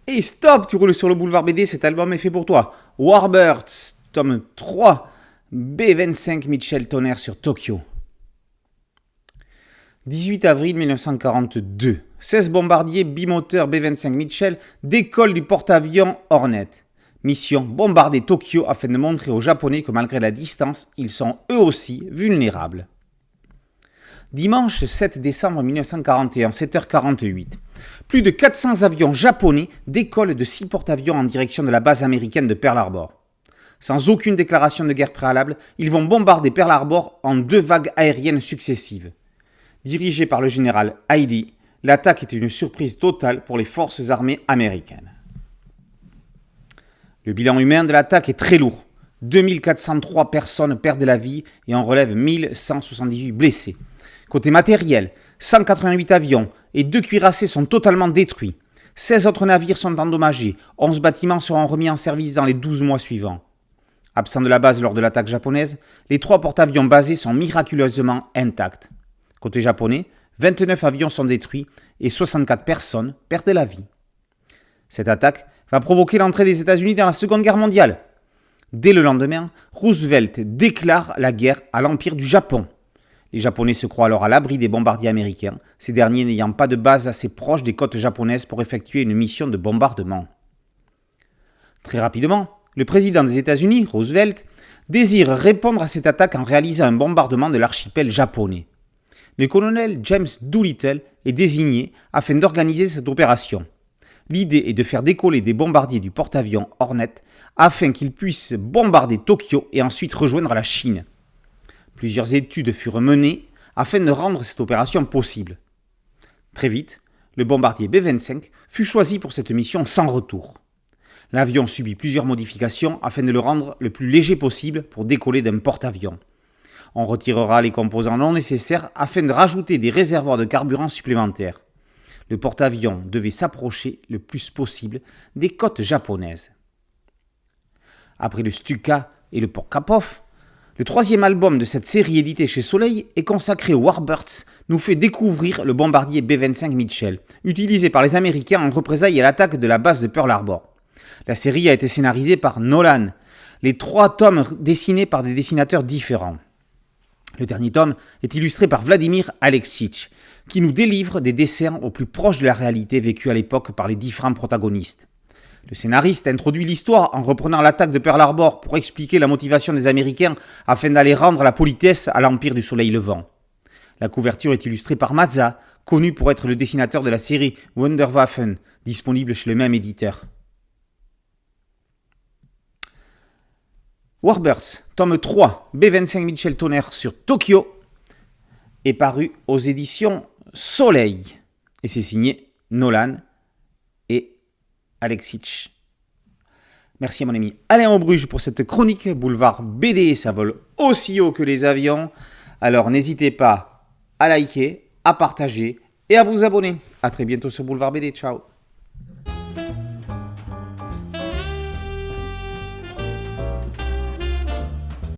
Et stop, tu roules sur le boulevard BD, cet album est fait pour toi. Warbirds, tome 3, B25 Mitchell Tonnerre sur Tokyo. 18 avril 1942, 16 bombardiers bimoteurs B-25 Mitchell décollent du porte-avions Hornet. Mission, bombarder Tokyo afin de montrer aux Japonais que malgré la distance, ils sont eux aussi vulnérables. Dimanche 7 décembre 1941, 7h48. Plus de 400 avions japonais décollent de 6 porte-avions en direction de la base américaine de Pearl Harbor. Sans aucune déclaration de guerre préalable, ils vont bombarder Pearl Harbor en 2 vagues aériennes successives. Dirigée par le général Heidi, l'attaque était une surprise totale pour les forces armées américaines. Le bilan humain de l'attaque est très lourd. 2403 personnes perdent la vie et on relève 1178 blessés. Côté matériel, 188 avions et 2 cuirassés sont totalement détruits. 16 autres navires sont endommagés. 11 bâtiments seront remis en service dans les 12 mois suivants. Absents de la base lors de l'attaque japonaise, les 3 porte-avions basés sont miraculeusement intacts. Côté japonais, 29 avions sont détruits et 64 personnes perdent la vie. Cette attaque va provoquer l'entrée des États-Unis dans la Seconde Guerre mondiale. Dès le lendemain, Roosevelt déclare la guerre à l'Empire du Japon. Les Japonais se croient alors à l'abri des bombardiers américains, ces derniers n'ayant pas de base assez proche des côtes japonaises pour effectuer une mission de bombardement. Très rapidement, le président des États-Unis, Roosevelt, désire répondre à cette attaque en réalisant un bombardement de l'archipel japonais. Le colonel James Doolittle est désigné afin d'organiser cette opération. L'idée est de faire décoller des bombardiers du porte-avions Hornet afin qu'ils puissent bombarder Tokyo et ensuite rejoindre la Chine. Plusieurs études furent menées afin de rendre cette opération possible. Très vite, le bombardier B-25 fut choisi pour cette mission sans retour. L'avion subit plusieurs modifications afin de le rendre le plus léger possible pour décoller d'un porte-avions. On retirera les composants non nécessaires afin de rajouter des réservoirs de carburant supplémentaires. Le porte-avions devait s'approcher le plus possible des côtes japonaises. Après le Stuka et le Porkapov, le 3e album de cette série éditée chez Soleil est consacré aux Warbirds, nous fait découvrir le bombardier B-25 Mitchell, utilisé par les Américains en représailles à l'attaque de la base de Pearl Harbor. La série a été scénarisée par Nolan, les 3 tomes dessinés par des dessinateurs différents. Le dernier tome est illustré par Vladimir Aleksitch, qui nous délivre des dessins au plus proche de la réalité vécue à l'époque par les différents protagonistes. Le scénariste introduit l'histoire en reprenant l'attaque de Pearl Harbor pour expliquer la motivation des Américains afin d'aller rendre la politesse à l'Empire du Soleil Levant. La couverture est illustrée par Mazza, connu pour être le dessinateur de la série Wunderwaffen, disponible chez le même éditeur. Warbirds, tome 3, B-25 Mitchell Tonnerre sur Tokyo, est paru aux éditions Soleil. Et c'est signé Nolan et Aleksitch. Merci à mon ami Alain Aubruge pour cette chronique. Boulevard BD, ça vole aussi haut que les avions. Alors n'hésitez pas à liker, à partager et à vous abonner. A très bientôt sur Boulevard BD. Ciao.